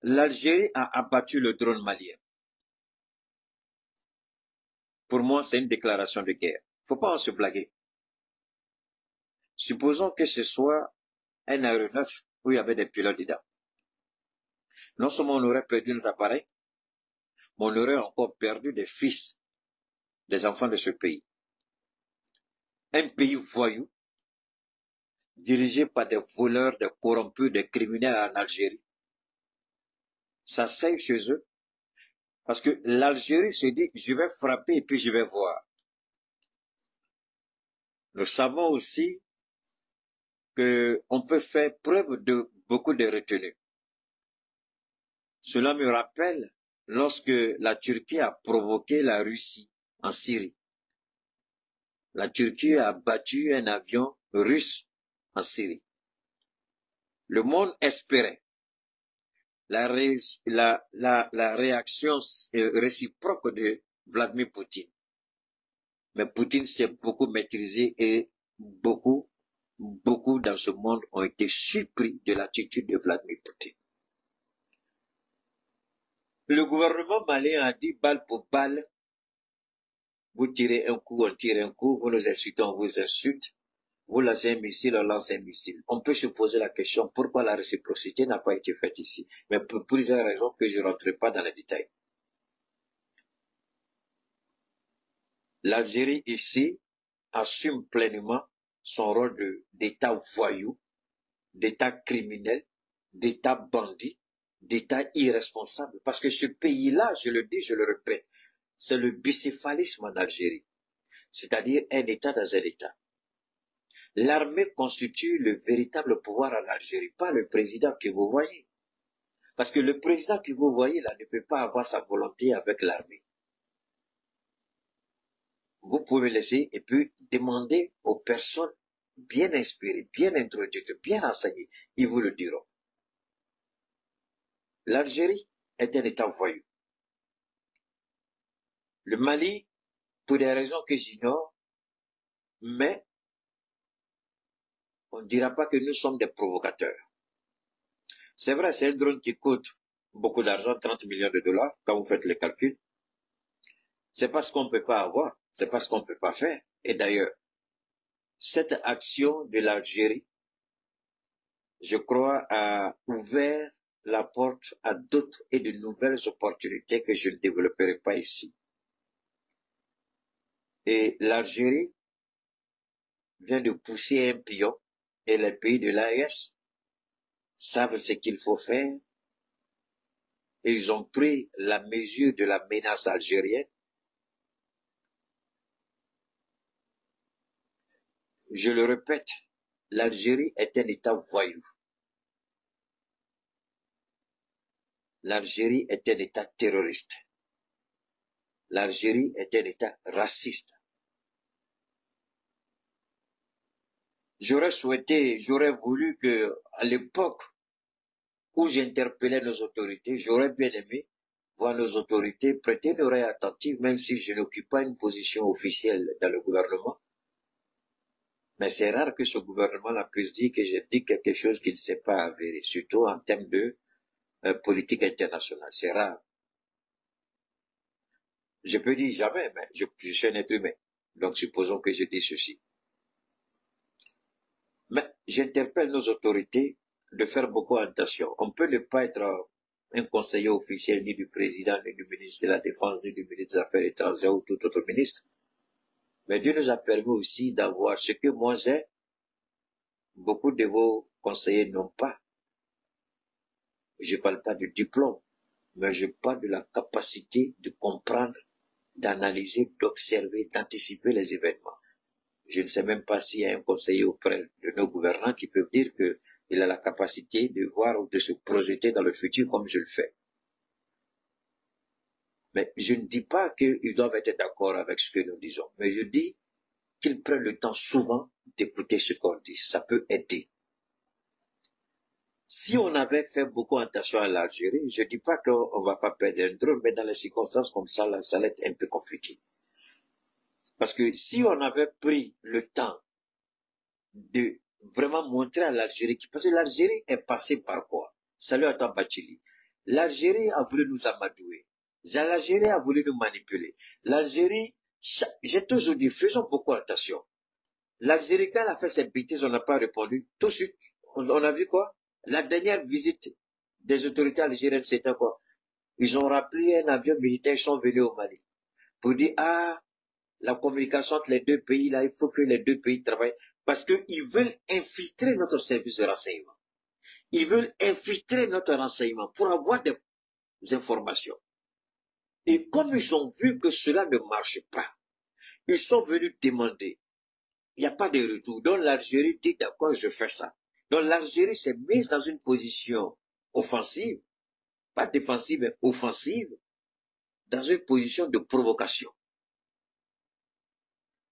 l'Algérie a abattu le drone malien. Pour moi, c'est une déclaration de guerre. Faut pas en se blaguer. Supposons que ce soit un aéronef où il y avait des pilotes dedans. Non seulement on aurait perdu notre appareil, mais on aurait encore perdu des fils, des enfants de ce pays. Un pays voyou, dirigé par des voleurs, des corrompus, des criminels en Algérie. Ça sert chez eux. Parce que l'Algérie se dit, je vais frapper et puis je vais voir. Nous savons aussi qu'on peut faire preuve de beaucoup de retenue. Cela me rappelle lorsque la Turquie a provoqué la Russie en Syrie. La Turquie a battu un avion russe en Syrie. Le monde espérait la réaction réciproque de Vladimir Poutine. Mais Poutine s'est beaucoup maîtrisé et beaucoup dans ce monde ont été surpris de l'attitude de Vladimir Poutine. Le gouvernement malien a dit balle pour balle, vous tirez un coup, on tire un coup, vous nous insultez, on vous insulte, vous lancez un missile, on lance un missile. On peut se poser la question pourquoi la réciprocité n'a pas été faite ici, mais pour plusieurs raisons que je ne rentrerai pas dans les détails. L'Algérie ici assume pleinement son rôle d'État voyou, d'État criminel, d'État bandit, d'État irresponsable. Parce que ce pays-là, je le dis, je le répète, c'est le bicéphalisme en Algérie. C'est-à-dire un État dans un État. L'armée constitue le véritable pouvoir en Algérie, pas le président que vous voyez. Parce que le président que vous voyez là ne peut pas avoir sa volonté avec l'armée. Vous pouvez laisser et puis demander aux personnes bien inspirées, bien introduites, bien renseignées. Ils vous le diront. L'Algérie est un État voyou. Le Mali, pour des raisons que j'ignore, mais on ne dira pas que nous sommes des provocateurs. C'est vrai, c'est un drone qui coûte beaucoup d'argent, 30 millions de dollars, quand vous faites les calculs. C'est pas ce qu'on ne peut pas avoir, c'est pas ce qu'on ne peut pas faire. Et d'ailleurs, cette action de l'Algérie, je crois, a ouvert la porte à d'autres et de nouvelles opportunités que je ne développerai pas ici. Et l'Algérie vient de pousser un pion et les pays de l'AES savent ce qu'il faut faire et ils ont pris la mesure de la menace algérienne. Je le répète, l'Algérie est un État voyou. L'Algérie est un État terroriste. L'Algérie est un État raciste. J'aurais voulu que, à l'époque où j'interpellais nos autorités, j'aurais bien aimé voir nos autorités prêter une oreille attentive, même si je n'occupe pas une position officielle dans le gouvernement. Mais c'est rare que ce gouvernement-là puisse dire que j'ai dit quelque chose qui ne s'est pas avéré, surtout en termes de politique internationale. C'est rare. Je peux dire jamais, mais je suis un être humain. Donc supposons que je dis ceci. Mais j'interpelle nos autorités de faire beaucoup attention. On peut ne pas être un conseiller officiel ni du président, ni du ministre de la Défense, ni du ministre des Affaires étrangères ou tout autre ministre. Mais Dieu nous a permis aussi d'avoir ce que moi j'ai, beaucoup de vos conseillers n'ont pas. Je ne parle pas du diplôme, mais je parle de la capacité de comprendre, d'analyser, d'observer, d'anticiper les événements. Je ne sais même pas s'il y a un conseiller auprès de nos gouvernants qui peut dire qu'il a la capacité de voir ou de se projeter dans le futur comme je le fais. Mais je ne dis pas qu'ils doivent être d'accord avec ce que nous disons, mais je dis qu'ils prennent le temps souvent d'écouter ce qu'on dit. Ça peut aider. Si on avait fait beaucoup attention à l'Algérie, je ne dis pas qu'on ne va pas perdre un drone, mais dans les circonstances comme ça, là, ça va être un peu compliqué. Parce que si on avait pris le temps de vraiment montrer à l'Algérie, parce que l'Algérie est passée par quoi? Salut à Bachili. L'Algérie a voulu nous amadouer. L'Algérie a voulu nous manipuler. L'Algérie, j'ai toujours dit, faisons beaucoup attention. L'Algérie, quand elle a fait ses bêtises, on n'a pas répondu. Tout de suite, on a vu quoi? La dernière visite des autorités algériennes, c'était quoi? Ils ont rappelé un avion militaire, ils sont venus au Mali. Pour dire, ah, la communication entre les deux pays, là, il faut que les deux pays travaillent. Parce qu'ils veulent infiltrer notre service de renseignement. Ils veulent infiltrer notre renseignement pour avoir des informations. Et comme ils ont vu que cela ne marche pas, ils sont venus demander. Il n'y a pas de retour. Donc l'Algérie dit, d'accord, je fais ça. Donc l'Algérie s'est mise dans une position offensive, pas défensive, mais offensive, dans une position de provocation.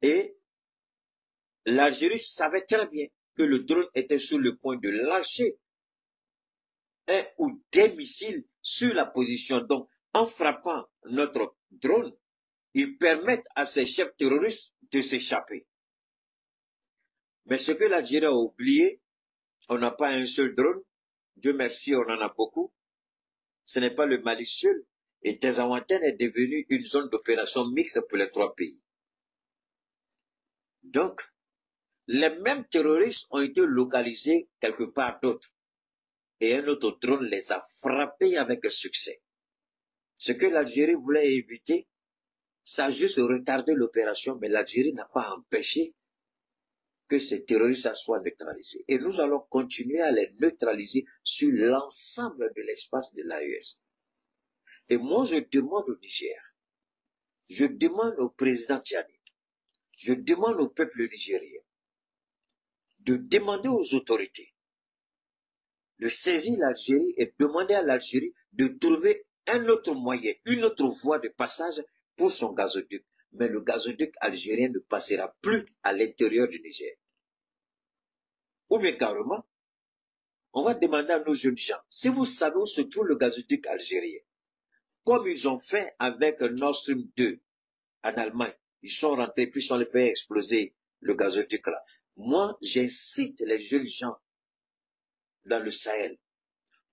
Et l'Algérie savait très bien que le drone était sur le point de lâcher un ou des missiles sur la position. Donc, en frappant notre drone, ils permettent à ces chefs terroristes de s'échapper. Mais ce que l'Algérie a oublié, on n'a pas un seul drone. Dieu merci, on en a beaucoup. Ce n'est pas le Mali seul. Et Tezawanten est devenu une zone d'opération mixte pour les trois pays. Donc, les mêmes terroristes ont été localisés quelque part d'autre. Et un autre drone les a frappés avec succès. Ce que l'Algérie voulait éviter, ça a juste retardé l'opération, mais l'Algérie n'a pas empêché que ces terroristes soient neutralisés. Et nous allons continuer à les neutraliser sur l'ensemble de l'espace de l'AES. Et moi, je demande au Niger, je demande au président Tiani, je demande au peuple nigérien de demander aux autorités de saisir l'Algérie et demander à l'Algérie de trouver un autre moyen, une autre voie de passage pour son gazoduc. Mais le gazoduc algérien ne passera plus à l'intérieur du Niger. Ou bien carrément, on va demander à nos jeunes gens, si vous savez où se trouve le gazoduc algérien, comme ils ont fait avec Nord Stream 2 en Allemagne, ils sont rentrés puis ils ont fait exploser le gazoduc là. Moi, j'incite les jeunes gens dans le Sahel,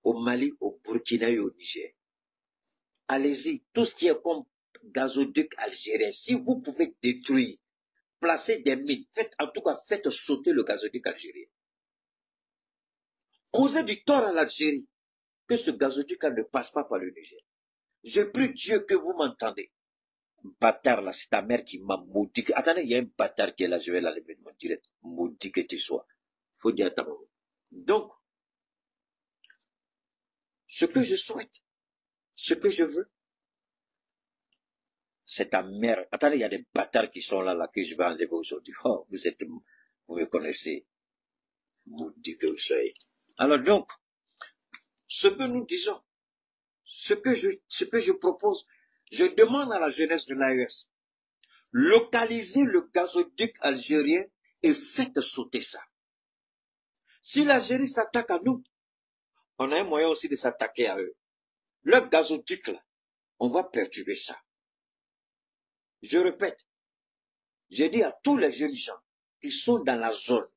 au Mali, au Burkina et au Niger. Allez-y, tout ce qui est comme gazoduc algérien, si vous pouvez détruire, placer des mines, en tout cas, faites sauter le gazoduc algérien. Causez du tort à l'Algérie, que ce gazoduc-là ne passe pas par le Niger. Je prie Dieu que vous m'entendez. Bâtard là, c'est ta mère qui m'a maudit. Attendez, il y a un bâtard qui est là, je vais l'allumer de mon direct. Maudit que tu sois. Faut dire à ta maman. Donc, ce que je souhaite, ce que je veux, c'est ta mère. Attendez, il y a des bâtards qui sont là, que je vais enlever aujourd'hui. Oh, vous me connaissez. Maudit que vous soyez. Alors donc, ce que nous disons, ce que je propose, je demande à la jeunesse de l'AES, localisez le gazoduc algérien et faites sauter ça. Si l'Algérie s'attaque à nous, on a un moyen aussi de s'attaquer à eux. Le gazoduc là, on va perturber ça. Je répète, j'ai dit à tous les jeunes gens, qui sont dans la zone.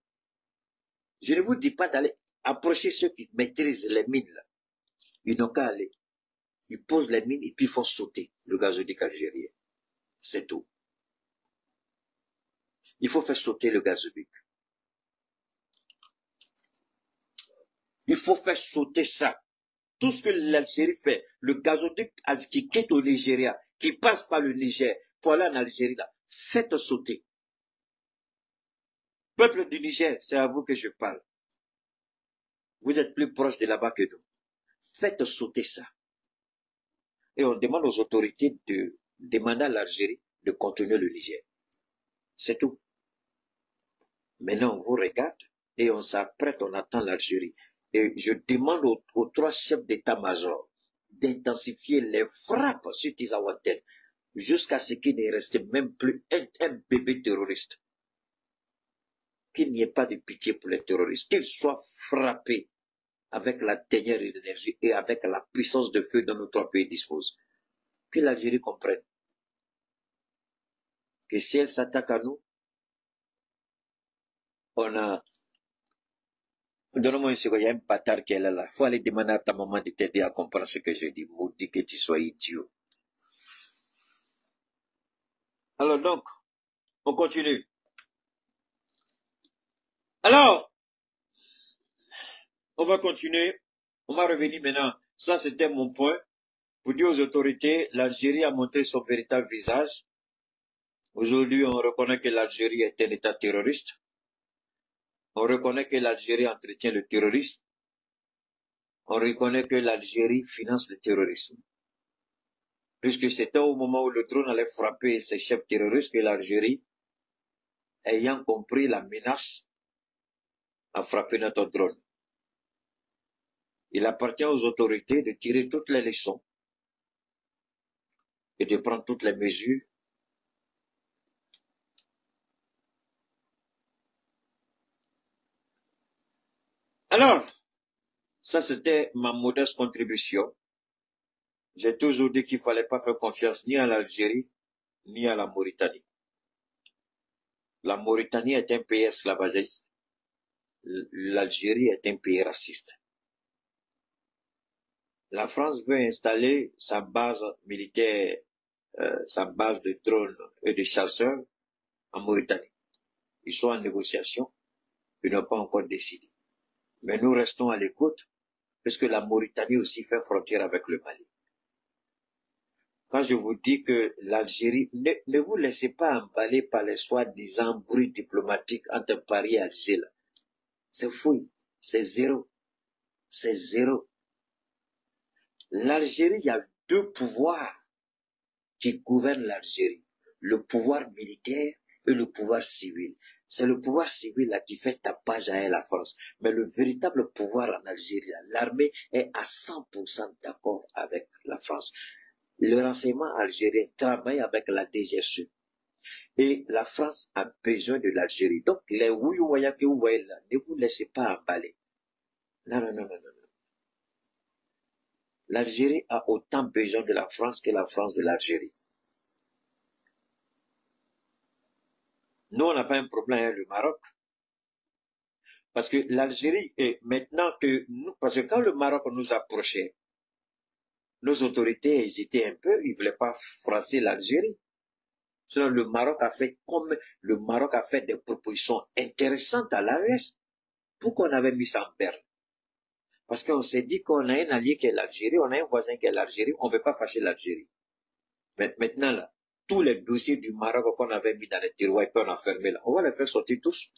Je ne vous dis pas d'aller approcher ceux qui maîtrisent les mines là. Ils n'ont qu'à aller. Ils posent les mines et puis ils font sauter le gazoduc algérien. C'est tout. Il faut faire sauter le gazoduc. Il faut faire sauter ça. Tout ce que l'Algérie fait, le gazoduc qui quitte au Nigeria, qui passe par le Niger pour aller en Algérie, là, faites sauter. Peuple du Niger, c'est à vous que je parle. Vous êtes plus proche de là-bas que nous. Faites sauter ça. Et on demande aux autorités de demander à l'Algérie de contenir le Niger. C'est tout. Maintenant, on vous regarde et on s'apprête, on attend l'Algérie. Et je demande aux trois chefs d'état-major d'intensifier les frappes sur Tizawaten jusqu'à ce qu'il ne reste même plus un bébé terroriste. Qu'il n'y ait pas de pitié pour les terroristes, qu'ils soient frappés avec la dernière énergie et avec la puissance de feu dont notre pays dispose. Que l'Algérie comprenne que si elle s'attaque à nous, on a... Donne-moi une seconde, il y a un bâtard qui est là. Il faut aller demander à ta maman de t'aider à comprendre ce que je dis. Maudit que tu sois idiot. Alors donc, on continue. Alors, on va continuer. On va revenir maintenant. Ça, c'était mon point. Pour dire aux autorités, l'Algérie a montré son véritable visage. Aujourd'hui, on reconnaît que l'Algérie est un État terroriste. On reconnaît que l'Algérie entretient le terrorisme. On reconnaît que l'Algérie finance le terrorisme. Puisque c'était au moment où le drone allait frapper ces chefs terroristes que l'Algérie, ayant compris la menace, a frappé notre drone. Il appartient aux autorités de tirer toutes les leçons et de prendre toutes les mesures Alors, ça c'était ma modeste contribution. J'ai toujours dit qu'il ne fallait pas faire confiance ni à l'Algérie, ni à la Mauritanie. La Mauritanie est un pays esclavagiste. L'Algérie est un pays raciste. La France veut installer sa base militaire, sa base de drones et de chasseurs en Mauritanie. Ils sont en négociation, ils n'ont pas encore décidé. Mais nous restons à l'écoute, puisque la Mauritanie aussi fait frontière avec le Mali. Quand je vous dis que l'Algérie, ne vous laissez pas emballer par les soi-disant bruits diplomatiques entre Paris et Alger. C'est fou, c'est zéro. C'est zéro. L'Algérie, il y a deux pouvoirs qui gouvernent l'Algérie. Le pouvoir militaire et le pouvoir civil. C'est le pouvoir civil là qui fait tapage à la France. Mais le véritable pouvoir en Algérie, l'armée est à 100% d'accord avec la France. Le renseignement algérien travaille avec la DGSE. Et la France a besoin de l'Algérie. Donc, les ouïouaya que vous voyez là, ne vous laissez pas emballer. Non, non, non, non, non. L'Algérie a autant besoin de la France que la France de l'Algérie. Nous, on n'a pas un problème avec le Maroc. Parce que l'Algérie est maintenant que nous, parce que quand le Maroc nous approchait, nos autorités hésitaient un peu, ils ne voulaient pas froisser l'Algérie. Sinon, le Maroc a fait des propositions intéressantes à l'AES. Pourquoi on avait mis ça en berne? Parce qu'on s'est dit qu'on a un allié qui est l'Algérie, on a un voisin qui est l'Algérie, on ne veut pas fâcher l'Algérie. Mais maintenant, là, tous les dossiers du Maroc qu'on avait mis dans les tiroirs et qu'on a fermés là, on va les faire sortir tous.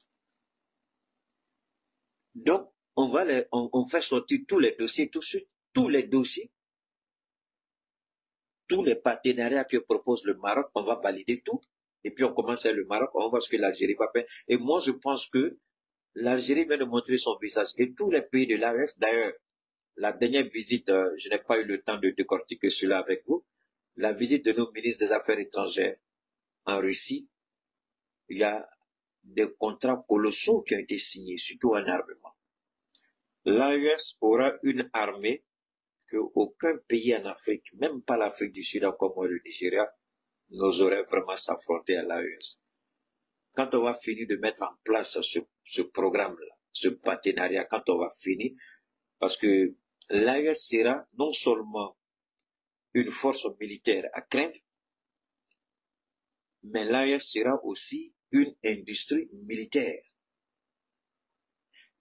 Donc, on fait sortir tous les dossiers tout de suite, tous les dossiers. Tous les partenariats que propose le Maroc, on va valider tout. Et puis on commence avec le Maroc, on voit ce que l'Algérie va faire. Et moi, je pense que l'Algérie vient de montrer son visage. Et tous les pays de l'AES, d'ailleurs, la dernière visite, je n'ai pas eu le temps de décortiquer cela avec vous. La visite de nos ministres des Affaires étrangères en Russie, il y a des contrats colossaux qui ont été signés, surtout en armement. L'AES aura une armée que aucun pays en Afrique, même pas l'Afrique du Sud comme le Nigeria, n'oserait vraiment s'affronter à l'AES. quand on va finir de mettre en place ce programme-là, ce partenariat, quand on va finir, parce que l'AES sera non seulement une force militaire à craindre, mais l'AES sera aussi une industrie militaire.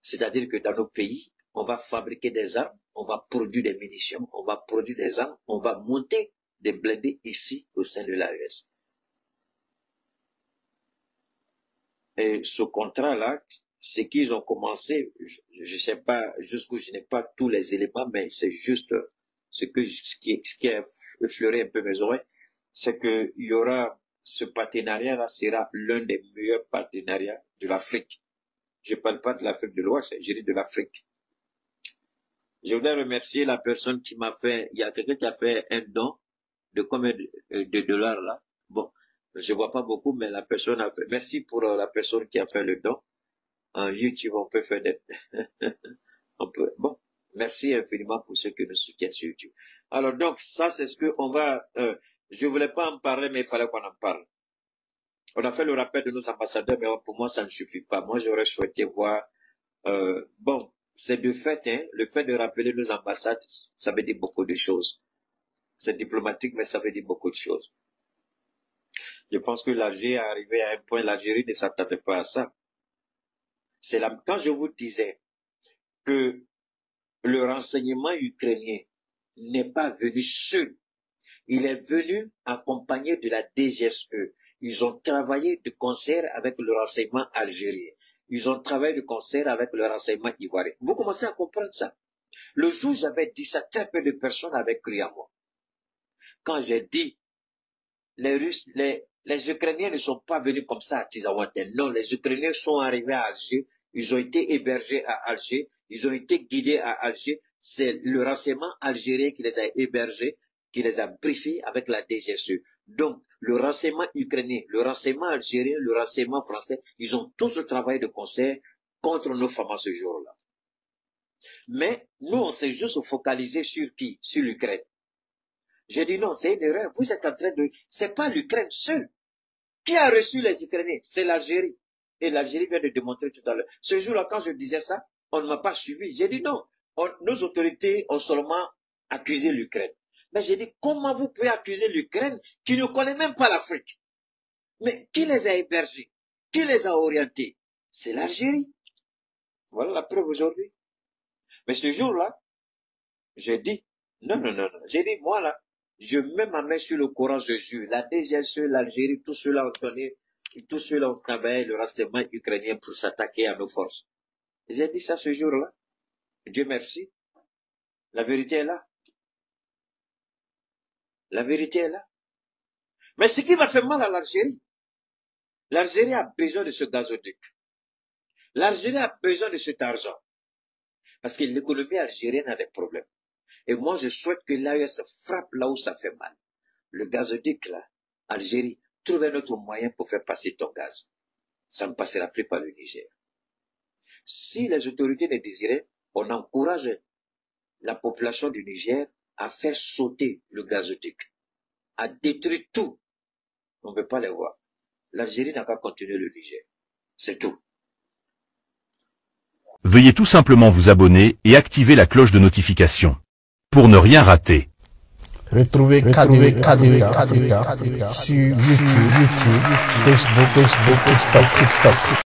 C'est-à-dire que dans nos pays, on va fabriquer des armes, on va produire des munitions, on va produire des armes, on va monter des blindés ici au sein de l'AES. Et ce contrat-là, c'est qu'ils ont commencé, je sais pas jusqu'où, je n'ai pas tous les éléments, mais c'est juste ce qui a effleuré un peu mes oreilles, c'est que il y aura ce partenariat-là sera l'un des meilleurs partenariats de l'Afrique. Je parle pas de l'Afrique de l'Ouest, je dis de l'Afrique. Je voudrais remercier la personne qui m'a fait, il y a quelqu'un qui a fait un don de combien de dollars là. Bon, je vois pas beaucoup, mais la personne a fait. Merci pour la personne qui a fait le don. En YouTube, on peut faire des... on peut... Bon, merci infiniment pour ceux qui nous soutiennent sur YouTube. Alors donc, ça c'est ce que on va... je voulais pas en parler, mais il fallait qu'on en parle. On a fait le rappel de nos ambassadeurs, mais pour moi, ça ne suffit pas. Moi, j'aurais souhaité voir... bon, c'est de fait, hein, le fait de rappeler nos ambassades, ça veut dire beaucoup de choses. C'est diplomatique, mais ça veut dire beaucoup de choses. Je pense que l'Algérie est arrivé à un point, l'Algérie ne s'attendait pas à ça. C'est là, quand je vous disais que le renseignement ukrainien n'est pas venu seul, il est venu accompagné de la DGSE. Ils ont travaillé de concert avec le renseignement algérien. Ils ont travaillé de concert avec le renseignement ivoirien. Vous commencez à comprendre ça. Le jour où j'avais dit ça, très peu de personnes avaient cru à moi. Quand j'ai dit, les Russes, les Ukrainiens ne sont pas venus comme ça à Tizawaten. Non, les Ukrainiens sont arrivés à Alger. Ils ont été hébergés à Alger. Ils ont été guidés à Alger. C'est le renseignement algérien qui les a hébergés, qui les a briefés avec la DGSE. Donc, le renseignement ukrainien, le renseignement algérien, le renseignement français, ils ont tous travaillé de concert contre nos femmes à ce jour-là. Mais nous, on s'est juste focalisé sur qui? Sur l'Ukraine. J'ai dit non, c'est une erreur. Vous êtes en train de... C'est pas l'Ukraine seule. Qui a reçu les Ukrainiens? C'est l'Algérie. Et l'Algérie vient de démontrer tout à l'heure. Ce jour-là, quand je disais ça, on ne m'a pas suivi. J'ai dit non. Nos autorités ont seulement accusé l'Ukraine. Mais j'ai dit, comment vous pouvez accuser l'Ukraine qui ne connaît même pas l'Afrique? Mais qui les a hébergés? Qui les a orientés? C'est l'Algérie. Voilà la preuve aujourd'hui. Mais ce jour-là, j'ai dit, non. J'ai dit, moi là, je mets ma main sur le Coran, je jure. La DGSE, l'Algérie, tous ceux-là ont donné, tous ceux-là ont travaillé le renseignement ukrainien pour s'attaquer à nos forces. J'ai dit ça ce jour-là. Dieu merci. La vérité est là. La vérité est là. Mais ce qui va faire mal à l'Algérie, l'Algérie a besoin de ce gazoduc. L'Algérie a besoin de cet argent. Parce que l'économie algérienne a des problèmes. Et moi, je souhaite que l'AES frappe là où ça fait mal. Le gazoduc, là, Algérie, trouve un autre moyen pour faire passer ton gaz. Ça ne passera plus par le Niger. Si les autorités le désiraient, on encourage la population du Niger à faire sauter le gazoduc, à détruire tout. On ne veut pas les voir. L'Algérie n'a pas continué le Niger. C'est tout. Veuillez tout simplement vous abonner et activer la cloche de notification pour ne rien rater. Retrouvez KDV sur YouTube, Facebook, TikTok.